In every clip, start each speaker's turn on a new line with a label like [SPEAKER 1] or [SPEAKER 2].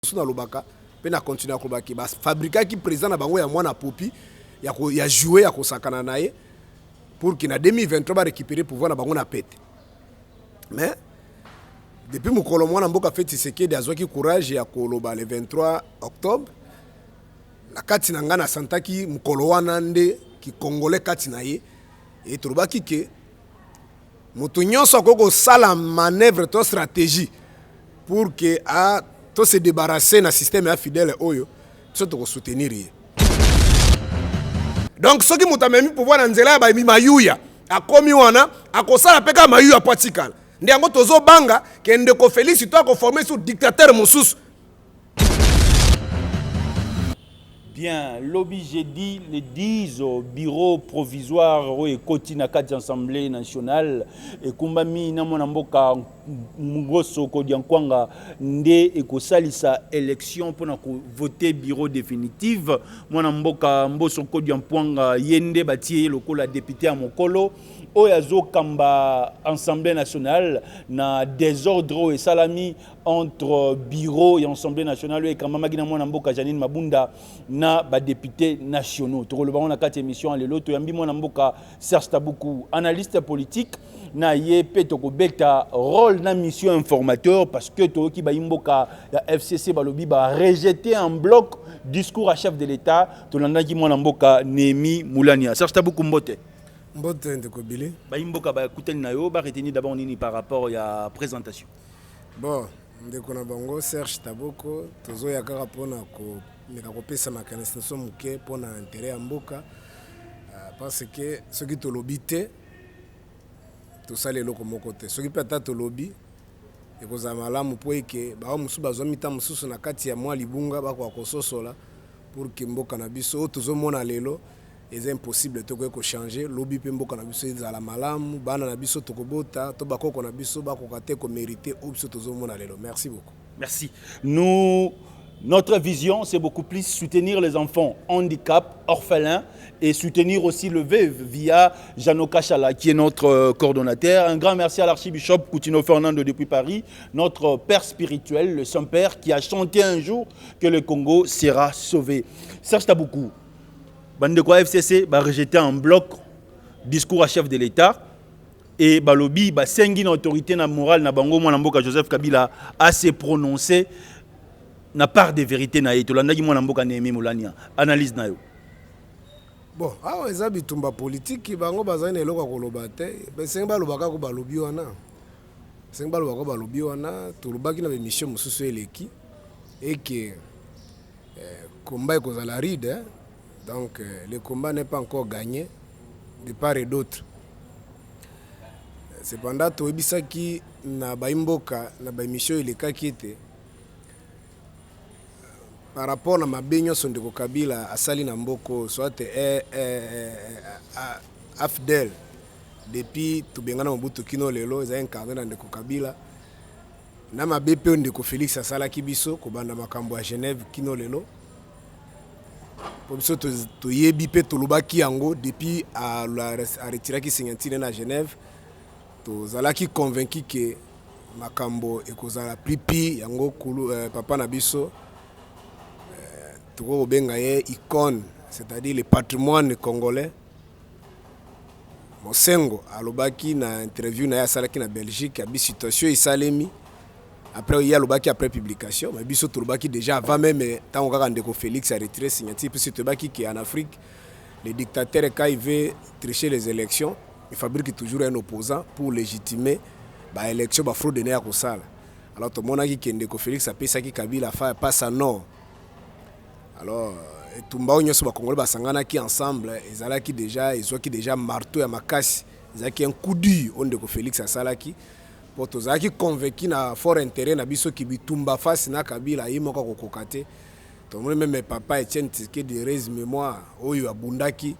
[SPEAKER 1] na lobaka pe na continuer ko baki bas fabriquer qui président na bango ya mwana popi ya jouer ya kosakana na ye pour que na 2023 ba récupérer pouvoir na bango na pete. Mais depuis mukolo mwana mboka fait Tshisekedi azwaki courage ya koloba le 23 octobre na kati na nga na santaki mukolo wana nde ki congolais kati na ye et tolobaki ke moto nyonso akoko sala manœuvre to stratégie pour que a to se débarrasser na système ya fidèle oyo so to soutenir ye. Donc soki moto amemi pouvoir na nzela ya ba mayuya akomi wana akosala peka mayuya patikala ndi yango tozo banga ke ndeko Félix to akoformer sur dictateur mosusu.
[SPEAKER 2] Bien, lobby j'ai dit le 10 au bureau provisoire et continue à l'Assemblée nationale et kumbami na mona mboka ngoso ko diankwanga nde e ko salisa élection pour na voter bureau définitif mona mboka mboso ko diankwanga yende batie lokola député à mokolo oyazo kamba Assemblée nationale na désordre et salami entre bureau et Assemblée nationale et kamba magina mona mboka Janine Mabunda na ba députés nationaux to le na kati émission lelo to yambi mona mboka Serge Taboukou analyste politique na ye peto ko beta rôle na mission informateur parce que to ki ba imboka ya FCC balobi ba rejeter en bloc discours à chef de l'État to landaki mona mboka Nemi Moulania. Serge Taboukou mbote
[SPEAKER 1] mbote ndeko Billy
[SPEAKER 2] ba imboka ba kuteli na yo ba retenir d'abord nini par rapport à présentation.
[SPEAKER 1] Bon ndeko na bango Serge Taboukou tozo ya kaka pona ko meka kopesa makanisi muke pona intérêt ya mboka parce que ce qui to lobité to sale loko moko te soki pe ata to lobby ekozala malamu po eke bao musu bazwa mita mususu na kati ya mwa libunga bako akososola pour que mboka na biso tozomona lelo est impossible to ko changer lobby pe mboka na biso ezala malamu bana na biso tokobota to bakoko na biso bakoka te ko mériter opso tozomona lelo. Merci beaucoup.
[SPEAKER 2] Merci. Notre vision, c'est beaucoup plus soutenir les enfants handicap, orphelins et soutenir aussi le veuve via Jano Kachala qui est notre coordonnateur. Un grand merci à l'archibishop Coutinho Fernando depuis Paris, notre père spirituel, le Saint-Père qui a chanté un jour que le Congo sera sauvé. Serge Taboukou, Bandeko FCC va rejeter en bloc discours à chef de l'État et Balobi, Sengi, autorité na morale, na bango mwanamboka Joseph Kabila a se prononcé na part de vérité na yeto landaki mwana mboka Nemi Moulania analyse na yo.
[SPEAKER 1] Bon awa eza bitumba politique bango bazali na eloko koloba te besengi balobaka ko balobi wana sengi balobaka ko balobi wana tolobaki na émission mosusu eleki et que combat ekozala ride donc le combat n'est pas encore gagné de part et d'autre. Cependant toyebisaki na baimboka na baémission elekaki ete par rapport à ma baigne son de Kabila à Salina Mboko soit Afdel depuis tout bien na Mobutu Kino lelo za incarné dans de Kabila na ma BP on de Félix Asala Kibiso ko banda makambo à Genève Kino lelo pour biso to yebi pe to lobaki yango depuis à retirer ki signature na Genève to zalaki convaincu que makambo ekozala plus yango kulu papa na biso Toko benga ye icône, c'est-à-dire le patrimoine congolais. Mosengo alobaki na interview na ya salaki na Belgique abi situation isalemi après il y a lobaki après publication mais biso tolobaki déjà avant même tant kaka ndeko Félix a retiré signature puis c'est tobaki qui en Afrique les dictateurs quand ils veulent tricher les élections ils fabriquent toujours un opposant pour légitimer ba élection ba fraude na ko sala. Alors tout le monde a dit que ndeko Félix a pesa ki Kabila fa passe à nord. Alors, Tumba Onyoso Bakongole Basangana qui ensemble, ils qui déjà, ils ont qui déjà marteau à Makasi, ils ont qui un coup dur, on de Félix Asalaki, pour tous qui convaincu na fort intérêt na biso qui bitumba face na Kabila imoka kokokate. Tout le monde même papa Etienne Tshisekedi de res mémoire, oyo abundaki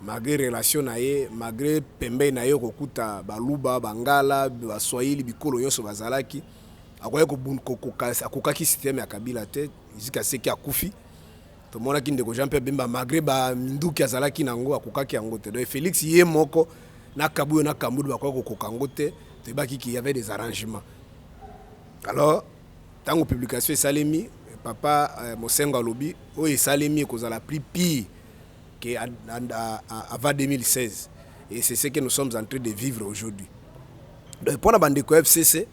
[SPEAKER 1] malgré relation na ye, malgré pembe na yo kokuta baluba, bangala, baswahili bikolo yoso bazalaki, akoya kokokaki système ya Kabila te, jusqu'à ce qui a koufi. To mona ki ndeko Jean Pierre Bemba malgré ba minduki azalaki nango akokaki yango te. Donc Félix ye moko na kabuyo na kambudu bakwa kokokango te, te baki ki y avait des arrangements. Alors tango publication esalemi papa Mosengo alobi oyo esalemi ekozala plus pire que avant 2016 et c'est ce que nous sommes en train de vivre aujourd'hui. Donc pour la bande de FCC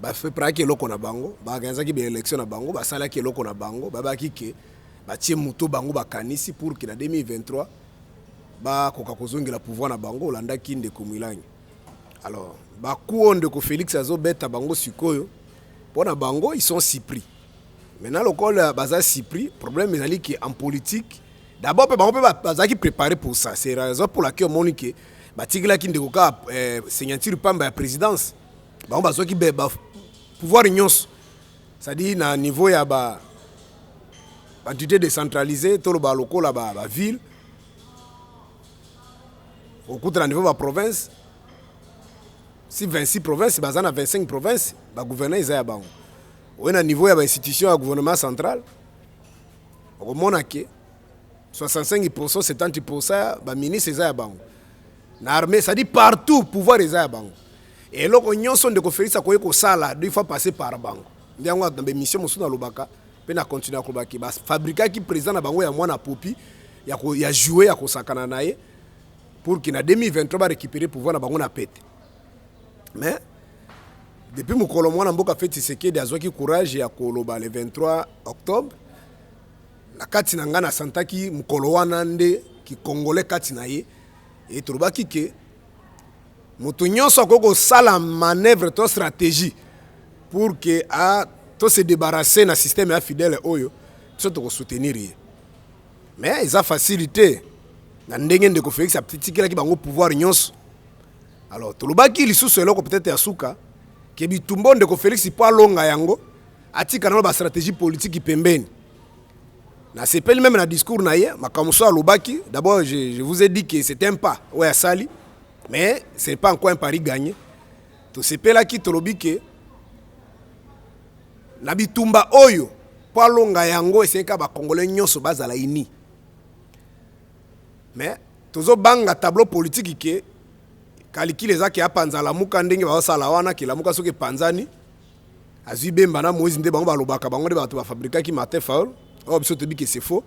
[SPEAKER 1] ba fait praki eloko na bango ba ganzaki be élection na bango ba salaki eloko na bango ba baki ke ba tie muto bango ba kanisi pour que na 2023 ba koka kozongela pouvoir na bango landa kinde komilangi. Alors ba kuonde ko Félix azobeta bango sikoyo pona bango ils sont si pris. Maintenant le col baza si pris, problème ezali que en politique d'abord bango pe bazaki préparé pour ça. C'est la raison pour laquelle Monique ba tigla kinde koka signature pamba ya présidence. Bango bazoki be pouvoir nyonso. C'est-à-dire na niveau ya ba entité décentralisée, tout le ba lokola ba ville. Au coup de la niveau de la province, si 26 provinces, il y a 25 provinces, le gouvernement est à Bango. Au niveau de l'institution du gouvernement central, au moins 65%, 70% des ministres sont à Bango. L'armée, ça dit partout, le pouvoir est à Bango. Et là, on a de conférences à quoi ça il faut passer par Bango. Il y a des missions qui sont dans le Baka, puis on continue à combattre. Les fabricants qui sont présents à Bango, il y a moins de popi, il y a joué à Kosakananaye. Pour qu'il y ait 2023 va récupérer le pouvoir na bango na pete. Mais depuis mon colombo na mboka fait Tshisekedi azwaki courage ya koloba le 23 octobre na kati na ngana santaki mukolo wana nde ki congolais kati na ye et trobaki ke moto nyonso akoko sala manœuvre to stratégie pour que to se débarrasser na système ya fidèle oyo to to soutenir ye. Mais ils a facilité na ndenge ndeko Félix a tikela ki bango pouvoir nyonso. Alors tolobaki lisusu eloko peut-être ya suka ke bitumbo ndeko Félix po alonga yango atika na ba stratégie politique pembeni. Na sepeli même na discours na ye makamuso alobaki d'abord je vous ai dit que c'était un pas ouais sali mais c'est pas encore un pari gagné. To sepela ki tolobi ke na bitumba oyo po alonga yango esenka ba congolais nyonso bazala ini. Mais tozo banga tableau politique qui kaliki les aki apanza la muka ndenge ba sala wana ki la muka soki panzani azui bemba na Moïse nde bango balobaka bango de bato ba fabrika ki Martin Fayulu o biso tobi que c'est faux.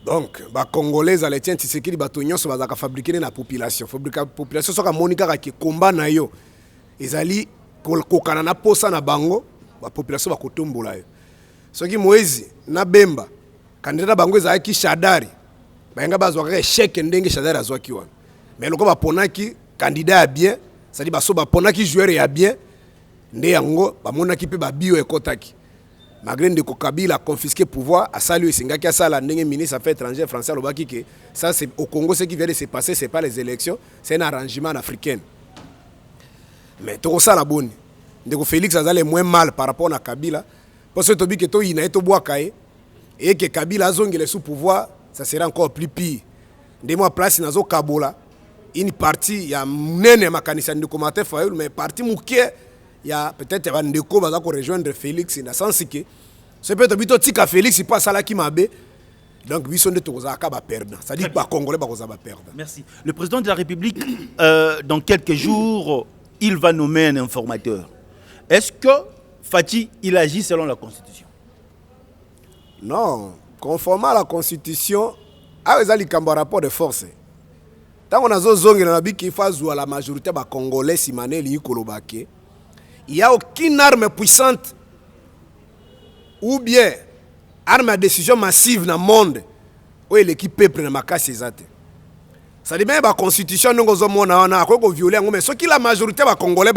[SPEAKER 1] Donc ba congolais ale tient Tshisekedi bato nyonso bazaka fabriquer na population population soka monika ka ki combat na yo ezali kokana na posa na bango ba population ba kotombola yo soki Moïse na bemba candidat bango ezaki Shadari bayenga bazwaka échec ndenge Shadari azwaki wana mais loko baponaki candidat ya bien c'est à dire baso baponaki joueur ya bien nde yango bamonaki pe babio ekotaki malgré ndeko Kabila confisqué pouvoir asali esengaki asala ndenge ministre affaires étrangères français alobaki que ça c'est au Congo ce qui vient de se passer c'est pas les élections c'est un arrangement africain mais to ça la bonne ndeko Félix azale moins mal par rapport à Kabila parce que tobi que to ina to bwaka et que Kabila azongele sous pouvoir ça sera encore plus pire. De moi place nazo Kabola une partie ya nene makanisa ndeko Martin Fayulu mais partie mukie ya peut-être va ndeko baza ko rejoindre Félix dans sens que c'est peut-être bito tika Félix pas sala ki mabe donc biso nde toza ka ba perdre ça dit pas congolais ba koza ba perdre.
[SPEAKER 2] Merci. Le président de la République dans quelques jours il va nommer un informateur. Est-ce que Fati il agit selon la constitution?
[SPEAKER 1] Non. Conformément à la constitution, avec un rapport de force. Tant qu'on a zongé qu'il faut à la majorité des Congolais, il n'y a aucune arme puissante ou bien arme à décision massive dans le monde où l'équipe peuple n'a pas ses actes. Ça dit bien que la constitution nous a violé, mais ce qui la majorité des Congolais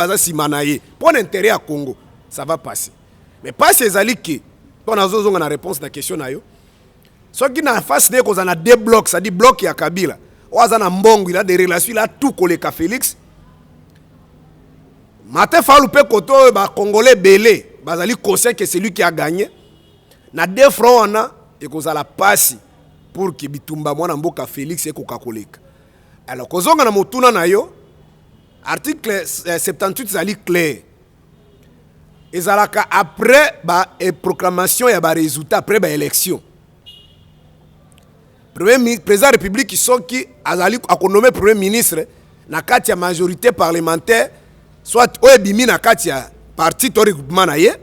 [SPEAKER 1] pour l'intérêt à Congo, ça va passer. Mais pas ces alliés qui, on a une réponse à la question. Ce qui n'a face de qu'on a deux blocs, ça dit bloc ya Kabila. Ouazana Mbongo, il a des relations, il a tout collé avec Félix. Martin Fayulu pe koto ba Congolais belé, bazali conscient que c'est lui qui a gagné. Na deux fronts on a et qu'on a la passe pour que bitumba mwana mboka Félix et Coca-Cola. Alors kozonga na motuna na yo article 78 zali clair. Ezalaka après ba proclamation ya ba résultat après ba élection. Premier président de la République qui sont qui a nommé premier ministre na kati ya majorité parlementaire soit au bimi na kati ya parti to regroupement na ye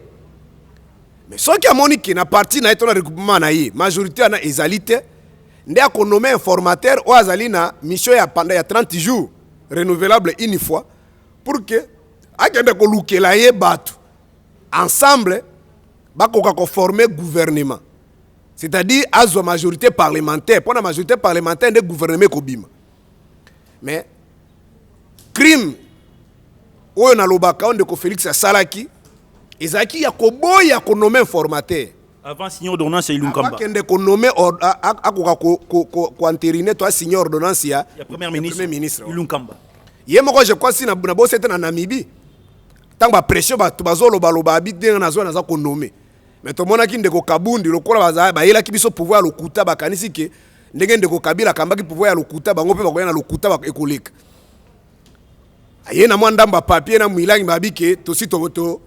[SPEAKER 1] Mais ce qui a monique na parti na eto na regroupement na ye majorité na ezalité ndé a nommé informateur ou azali na mission ya pendant ya 30 jours renouvelable une fois pour que akende ko lukela ye batu ensemble bakoka ko former gouvernement. C'est-à-dire à la majorité parlementaire. Pour la majorité parlementaire, le gouvernement kobima. Mais crime oyo na lobaka on de ko Félix Salaki ezaki ya koboy ya ko nommer informateur.
[SPEAKER 2] Avant signer ordonnance ya Ilunkamba.
[SPEAKER 1] Avant kende ko nommer akoka ko entériner toi signer ordonnance ya
[SPEAKER 2] premier ministre Ilunkamba.
[SPEAKER 1] Yemoko je crois si na bosse était na Namibie. Tant ba pression ba tubazolo baloba abide na zo na za ko nommer. Mais tout le monde a dit que Kabundi, le Kola, il a qui se pouvoir le Kuta, Bakanisi, que Ndego Kabila, Kambaki pouvoir le Kuta, Bangope, le Kuta, écolique. Il y a un papier, un Milan, Babike, aussi Tomoto,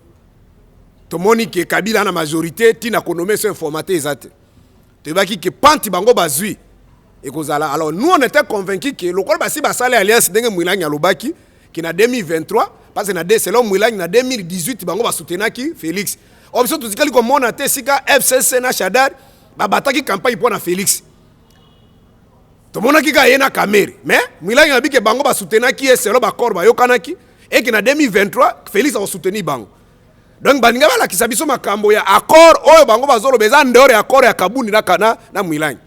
[SPEAKER 1] Tomonique, Kabila, la majorité, Tina Konome, c'est informaté, exact. Tu vas qui Panti Bango Bazui. Alors, nous, on était convaincus que le Kola, si Basale Alliance, Ndenge Milan, Yalobaki, qui est en 2023, parce que c'est l'homme Milan, en 2018, Bango va soutenir qui Félix. Option tout ce comme on a été sika FCC na Shadar ba bataki campagne pour na Félix. To mona ki ka yena kamere mais Milan yabi ke bango ba soutenir qui est selo ba corps ba yokanaki et que na 2023 Félix a soutenu bango. Donc baninga bala ki sabiso makambo ya accord oyo bango bazolo beza ndore accord ya Kabundi na kana na Milan.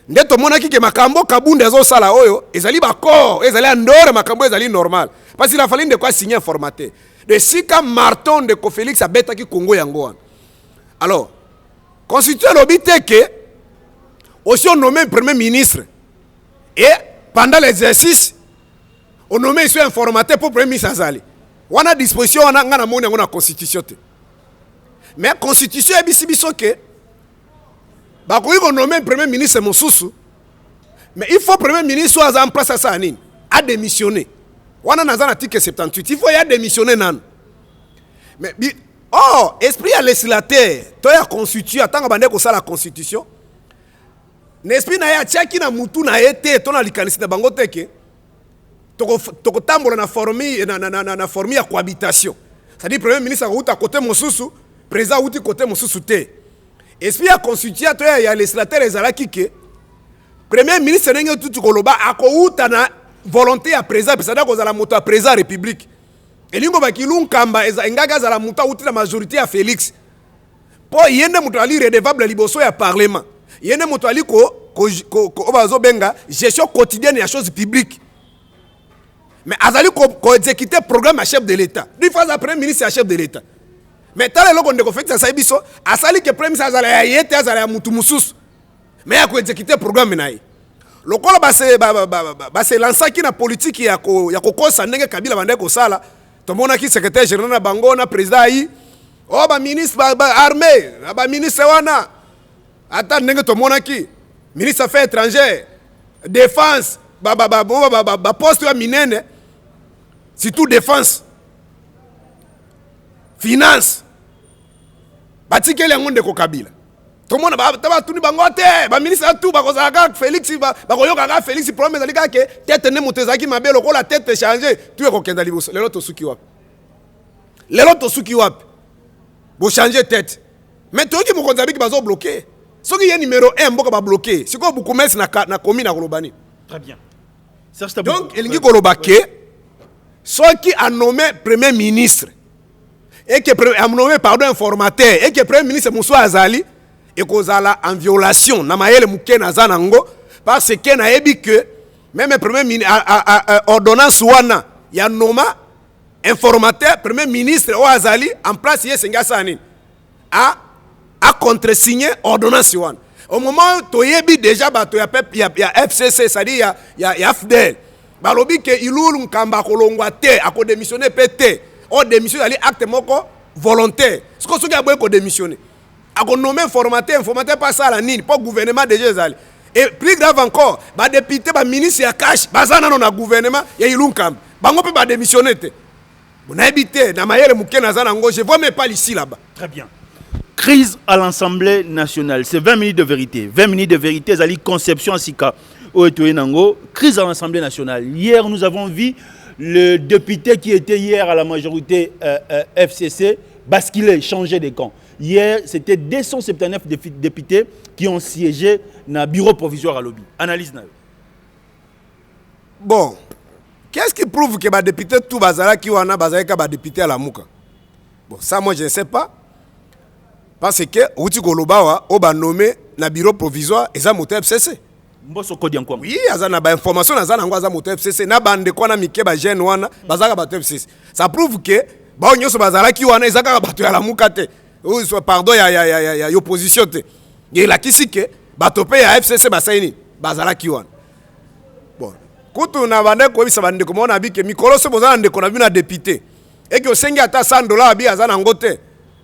[SPEAKER 1] Nde to mona ki ke makambo Kabundi azo sala oyo ezali ba corps ezali ndore makambo ezali normal parce qu'il a fallu de quoi signer un formaté. De sika marton de Félix a bêta qui Congo yango. Alors, constitué l'obité que aussi on nommé premier ministre et pendant l'exercice on nommé un informateur pour premier ministre Azali. On a disposition on a constitution. Mais constitution est biso que bah on nommé premier ministre Mosusu mais il faut premier ministre soit en place à ça a démissionné. On a un article 78. Il faut y démissionner. Mais, oh, esprit à législateur, tu as constitué, tant que ça la constitution. L'esprit n'a pas tchaki na mutu na été, tu as likanisi na bangote ke, tu tambola na formi ya cohabitation. C'est-à-dire, premier ministre a côté Mosusu, président a côté Mosusu te. Esprit à constitué, tu as législateur ezalaki ke, premier ministre n'a pas tout koloba, a kouta na volonté à présent parce que la moto à présent république et lingo bakilun kamba engaga za la moto outi la majorité à Félix po yende moto ali redevable liboso ya parlement yende moto ali ko obazo benga gestion quotidienne ya choses publiques mais azali ko exécuter programme à chef de l'état lui phase après ministre à chef de l'état mais tala loko ndeko fait ça biso asali que premier ministre azala ya yete azala ya mutu mususu mais ya ko exécuter programme naï. Le col c'est lancé qui na politique ya kokosa ndenge Kabila bande ko sala to mona ki secrétaire général na bango na président yi oh ba ministre ba armée ba ministre wana ata ndenge to mona ki ministre affaires étrangères défense ba poste ya minene surtout défense finance batikeli ngonde ko Kabila. Tout le monde va tout bangote, ba ministre tout ba kozaka Félix ba koyoka Félix problème ezalika ke tête ne mutezaki mabe loko la tête changer tu es kokenda liboso lelo to suki wapi bo changer tête mais to ki mokonza biki bazo bloquer soki ye numéro 1 mboka ba bloquer siko bu commerce na commune na kolobani
[SPEAKER 2] très bien
[SPEAKER 1] donc elingi koloba ke soki a nommé premier ministre et que a nommé pardon informateur et que premier ministre Moussa Azali et kozala en violation na mayele muke na zanango parce que na ebi que même premier ministre ordonnance wana ya noma informateur premier ministre o Azali en place yesenga sani a contresigné ordonnance wana au moment to yebi déjà bato ya FCC c'est-à-dire ya FDL balobi que ilulu nkamba kolongwa te ako démissionner PT o démissionner ali acte moko volontaire ce que soki aboye ko démissionner a nommé informateur pas ça la nini pas gouvernement déjà ezali et plus grave encore ba député ba ministre ya cash bazana na gouvernement ya ilunkam bango pe ba démissionner te bona habité na mayele muke na zana ngo je vois même pas ici là-bas.
[SPEAKER 2] Très bien. Crise à l'Assemblée nationale, c'est 20 minutes de vérité. 20 minutes de vérité, zali conception sika Oetoenango, crise à l'Assemblée nationale. Hier nous avons vu le député qui était hier à la majorité FCC basculer, changer de camp. hier, c'était 279 députés qui ont siégé dans le bureau provisoire à lobby. Analyse.
[SPEAKER 1] Bon, qu'est-ce qui prouve que les députés tout bazala qui wana bazala ka ba député à la mouka? Bon, ça moi je ne sais pas. Parce que outi kolobawa o ba nommé na bureau provisoire eza moto FCC.
[SPEAKER 2] Mboso kodi en quoi?
[SPEAKER 1] Oui, azana ba information azana ngwa moto FCC na bande ko na mike ba jeune wana bazaka ba FCC. Ça prouve que ba onyoso bazala ki wana ezaka ba to ya la mouka te. Ou pardon ya opposition te. Il la kisi que ba topé ya FCC ba saini bazala ki wana. Bon, kutu na bande ko bisa bande ko mona bi ke mikolo se bozana ndeko na bi na député. Et que osengi ata $100 abi azana ngote.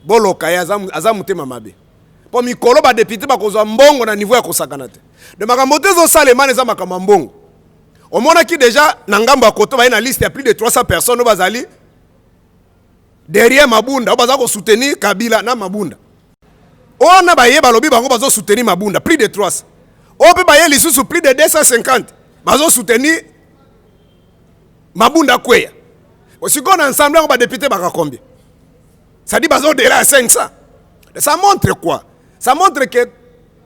[SPEAKER 1] Boloka ya azamu te mamabe. Po mikolo ba député ba kozwa mbongo na niveau ya kosakana te. De makambo te zo salemane za makambo mbongo. Omona ki déjà na ngambo ya koto ba na liste ya plus de 300 personnes bazali derrière Mabunda, baza ko soutenir Kabila na Mabunda. On a baye balobi bango bazo soutenir Mabunda plus de 300. On peut baye lisusu plus de 250. Bazo soutenir Mabunda kweya. Aussi qu'on ensemble on va député baka combien? Ça dit bazo de là à 500. Ça montre quoi? Ça montre que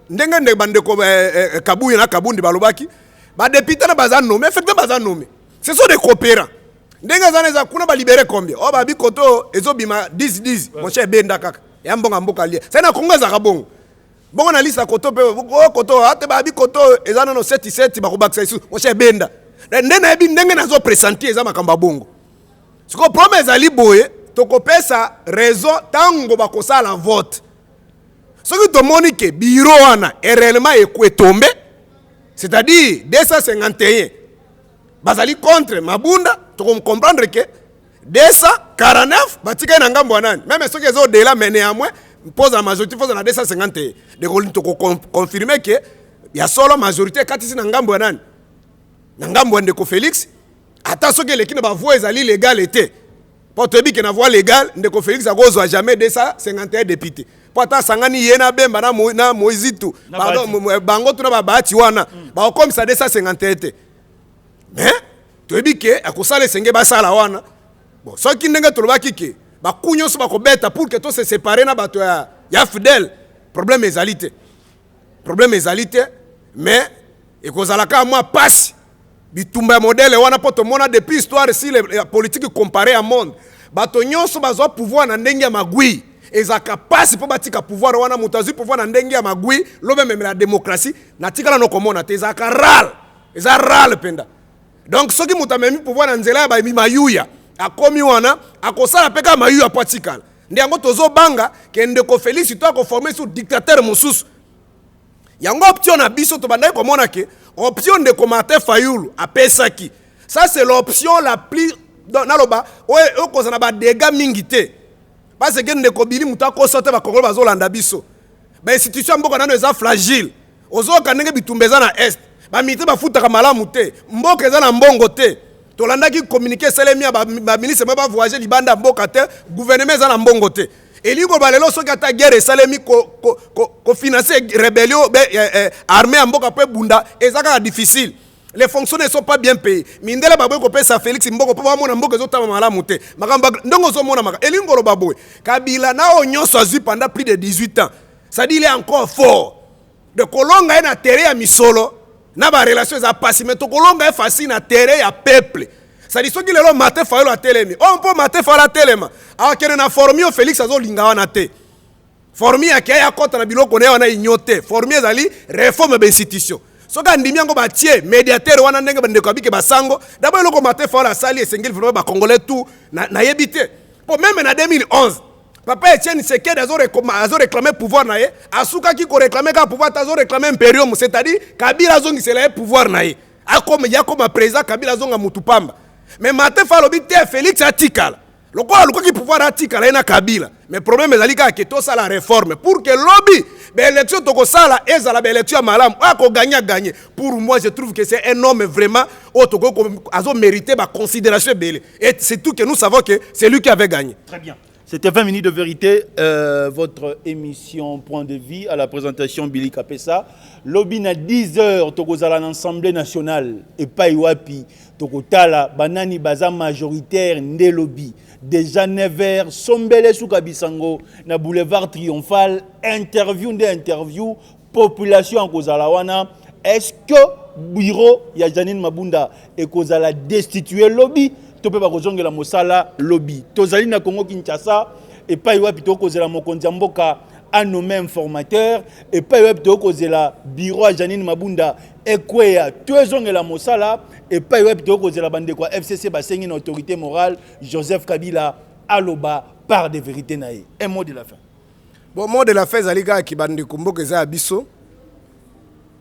[SPEAKER 1] ndenge bande ko Kabuya na Kabundi balobaki ba député na baza nommé, effectivement baza nommé. Ce sont des coopérants. Ndenga zaneza kuna ba libérer combien? Oh ba bikoto ezobima 10 mon cher Benda kaka. Ya mbonga mboka lia. Ça na kongo za kabongo. Bongo na lisa koto pe koto ate ba bikoto ezana no 77 ba kobakisa isu mon cher Benda. Ndena ebi ndenge nazo presenter eza makamba bongo. Siko promesse ali boye tokopesa raison tango bakosala vote. Soki tomoni ke bureau wana réellement ekwetombe, c'est-à-dire 251 bazali contre Mabunda, tu comprendre que 249 batika na ngambo nani. Même ceux qui sont de là mais néanmoins pose la majorité pose na 251. De confirmer que il y a solo majorité katisi na ngambo nani. Na ngambo ndeko Félix, ata ceux qui l'équipe ba voix ezali légal était. Pour te dire que na voix légale ndeko Félix a gozo jamais 251 députés. Pota sangani yena bemba na Moizitu. Pardon bango tuna ba bahati wana. Ba comme ça 251. Mais tu dis que akosala senge basala wana. Bon, ce qui ndenge tolobaki ke ba kunyo so ba kobeta pour que to se séparer na bato ya fidèle. Problème ezalité. Problème ezalité mais ekozala ka moi passe bitumba modèle wana poto mona depuis histoire si la politique comparée à monde. Bato nyonso bazo pouvoir na ndenge ya magui. Ezaka passe pour batika pouvoir wana mutazi pouvoir na ndenge ya magui lobe même la démocratie na tikala no komona te ezaka ral. Eza ral penda. Donc ceux qui m'ont mis pouvoir na nzela ba mi mayuya akomi wana akosala peka mayuya patikala. Ndiango tozo banga ke ndeko Félix to akoformer sur dictateur mususu. Yango option na biso to bandai komona ke option de Martin Fayulu a pesaki. Ça c'est l'option la plus naloba o kozana ba dégâts mingi te. Parce que ndeko bili muta ko sote ba Kongo bazolanda biso. Ba institution mboka nano eza fragile. Ozo kanenge bitumbeza na est. Ba mité ba futa malamu te. Mboka eza na mbongo te. Tolanda ki communiquer selemi ba ministre ba voyager libanda mboka te, gouvernement eza na mbongo te. Elingo balelo soki ata guerre salemi ko financer rébellion armée mboka pe bunda ezaka difficile. Les fonctionnaires ne sont pas bien payés. Mindela baboy ko pesa Félix mboko pa mona mboka ezotama malamu te. Makamba ndongo zo mona maka elingo lo baboy. Kabila na onyoso azui pendant plus de 18 ans. Ça dit il est encore fort. De kolonga na terre ya misolo na ba relation za passe mais to kolonga est facile na terre ya peuple. Ça dit soki lelo Martin Fayulu atelemi. On peut Martin Fayulu atelema. A kene na formio Félix azo linga wana te. Formi ya kaya kota na biloko ne wana ignote. Formi ezali réforme ba institution. Soka ndimi yango batie médiateur wana ndenge bande ko bike basango. D'abord loko Martin Fayulu asali esengeli vraiment ba congolais tout na yebite. Pour même na 2011 Papa Etienne Tshisekedi azo réclamer pouvoir na ye. Asuka ki ko réclamer ka pouvoir azo réclamer impérium, c'est-à-dire Kabila zongi c'est le pouvoir na ye. A comme ya comme président Kabila zonga mutupamba. Mais Martin Fayulu te Félix atikala. Loko ki pouvoir atikala na Kabila. Mais problème ezali ka ke to sala réforme pour que lobby l'élection toko sala ezala élection malam ako gagner. Pour moi je trouve que c'est un homme vraiment azo mérité ba considération belé. Et c'est tout que nous savons que c'est lui qui avait gagné.
[SPEAKER 2] Très bien. C'était 20 minutes de vérité, votre émission Point de vie à la présentation Billy Kapessa. Lobby na 10h, tokozala l'Assemblée nationale et pas Iwapi. Tokotala, banani baza majoritaire nde lobby. Déjà 9h, Sombele Soukabisango, na boulevard triomphal, interview, population en Kozalawana. Est-ce que bureau ya Janine Mabunda et Kozala destitué lobby? To peut pas kozonga la mosala lobby. Tozali na Congo Kinshasa et pas Iwapi to kozela mokonzi mboka à nos mêmes formateurs et pas Iwapi to kozela bureau à Janine Mabunda et quoi tozonga la mosala et pas Iwapi to kozela bande quoi FCC basengi une autorité morale Joseph Kabila aloba par des vérités naïe. Un mot de la fin.
[SPEAKER 1] Bon, mot de la fin zalika ki bande kumboka za biso.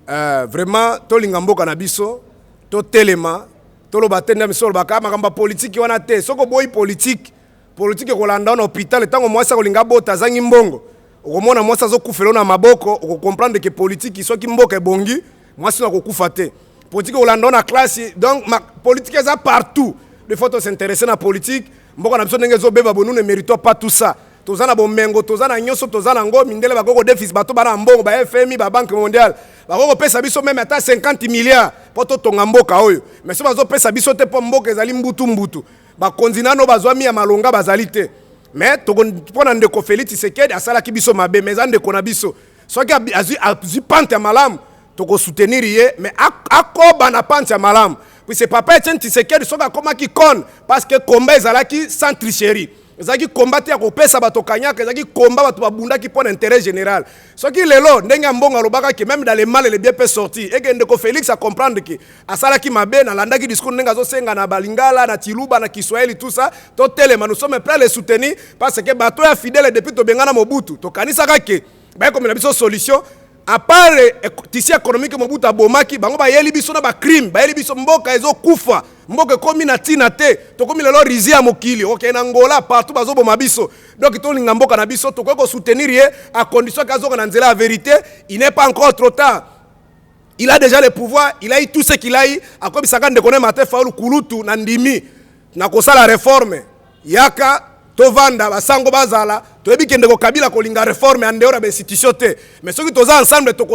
[SPEAKER 1] Vraiment to lingamboka na biso to telema to lo batenda misolo baka makamba politique wana te soko boy politique kolanda na hôpital tango mwasa kolinga bota zangi mbongo okomona mwasa zo kufelo na maboko okomprendre que politique soki mboka ebongi mwasi na kokufa te politique kolanda na classe donc politique eza partout il faut s'intéresser na politique mboka na biso ndenge zo beba bonu ne mérite pas tout ça tozana bomengo tozana nyoso tozana ngo mindele bakoko déficit bato bana mbongo ba FMI ba Banque mondiale bakoko pesa biso même ata 50 milliards poto tonga mboka oyo mais so bazo pesa biso te po mboka ezali mbutu ba konzinano bazwami ya malonga bazali te mais tokona ndeko Félix Tshisekedi asala ki biso mabe mais ande kona biso soki azu pante ya malamu toko soutenir ye mais akoba na pante ya malamu puis c'est papa Etienne Tshisekedi soka koma ki kon parce que combat ezalaki sans tricherie ezaki combattre ya kopesa bato kanyaka ezaki combat bato babundaki pour l'intérêt général soki lelo ndenge mbonga lobaka que même dans les mal et les bien peut sortir et que ndeko Félix a comprendre que asalaki mabe na landaki discours ndenge azosenga na balingala na tiluba na Kiswahili tout ça to telema nous sommes prêts à les soutenir parce que bato ya fidèle depuis to bengana Mobutu to kanisaka ke ba comme na biso solution à part tissu économique Mobutu abomaki bango ba yeli biso na ba crime ba yeli biso mboka ezo kufa mboka komi na tina te to komi lelo rizi ya mokili OK na Angola partout bazo boma biso donc to linga mboka na biso to ko soutenir ye à condition qu'azo na nzela la vérité il n'est pas encore trop tard il a déjà le pouvoir il a eu tout ce qu'il a eu à comme ça quand de connaître matin faulu kulutu na ndimi na kosala réforme yaka tovanda basango bazala toyebi kende ko Kabila kolinga réforme en dehors de institution te mais ceux qui toza ensemble to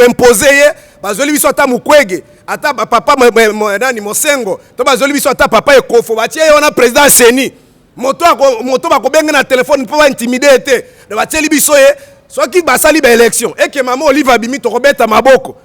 [SPEAKER 1] imposer ye bazoli biso ata mukwege ata papa nani mosengo to bazoli biso ata papa ekofo batie yona président Seni moto bakobenga na téléphone pour intimider te de batie biso ye soki basali ba élection et que maman Olive Abimi to kobeta maboko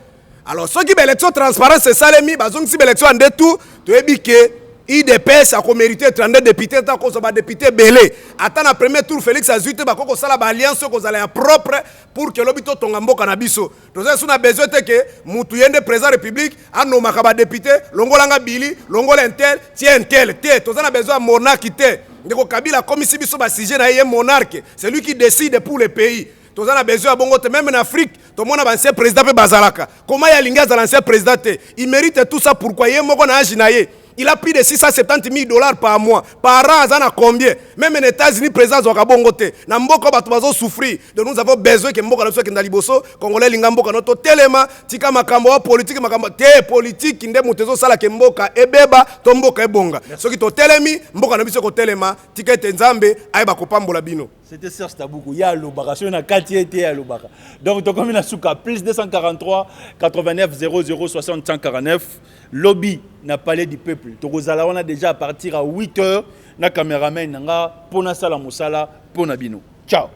[SPEAKER 1] alors soki ba élection transparence c'est salemi bazongi si ba élection en tout toyebi ke IDPS a mérité 32 députés tant qu'on soit député belé. Attends le premier tour Félix Azuite ba koko sala ba alliance ko zala propre pour que l'obito tonga mboka na biso. Donc ça on a besoin que mutu yende président république ano makaba député longolanga Billy longola intel tien tel té. Donc on a besoin monarque té. Ndeko Kabila comme si biso ba sujet na yé monarque, c'est lui qui décide pour le pays. Donc on a besoin bongo même en Afrique, tout le monde a ancien président pe bazalaka. Comment ya linga za l'ancien président té? Il mérite tout ça pourquoi yé moko na ajinaye. Il a pris de 670 000 $ par mois. Par an, ça a combien? Même en États-Unis, président Zokabongote. N'a mboko batubazo souffrir. Donc nous avons besoin que mboko na kenda liboso, Congolais lingamboka noto telema, tika makambo politique makambo te politique kinde mutezo sala ke mboka ebeba to mboka ebonga. Soki to telemi, mboka na biso ko telema, tika ete nzambe ayeba kopambola bino.
[SPEAKER 2] C'était Serge Taboukou, ya lobaka, sur na katiete ya lobaka. Donc to comme na souka plus 243 89 00 60 149 lobby na palais du peuple. Tokozala on a déjà à partir à 8h na caméraman nga pona sala mosala pona bino. Ciao.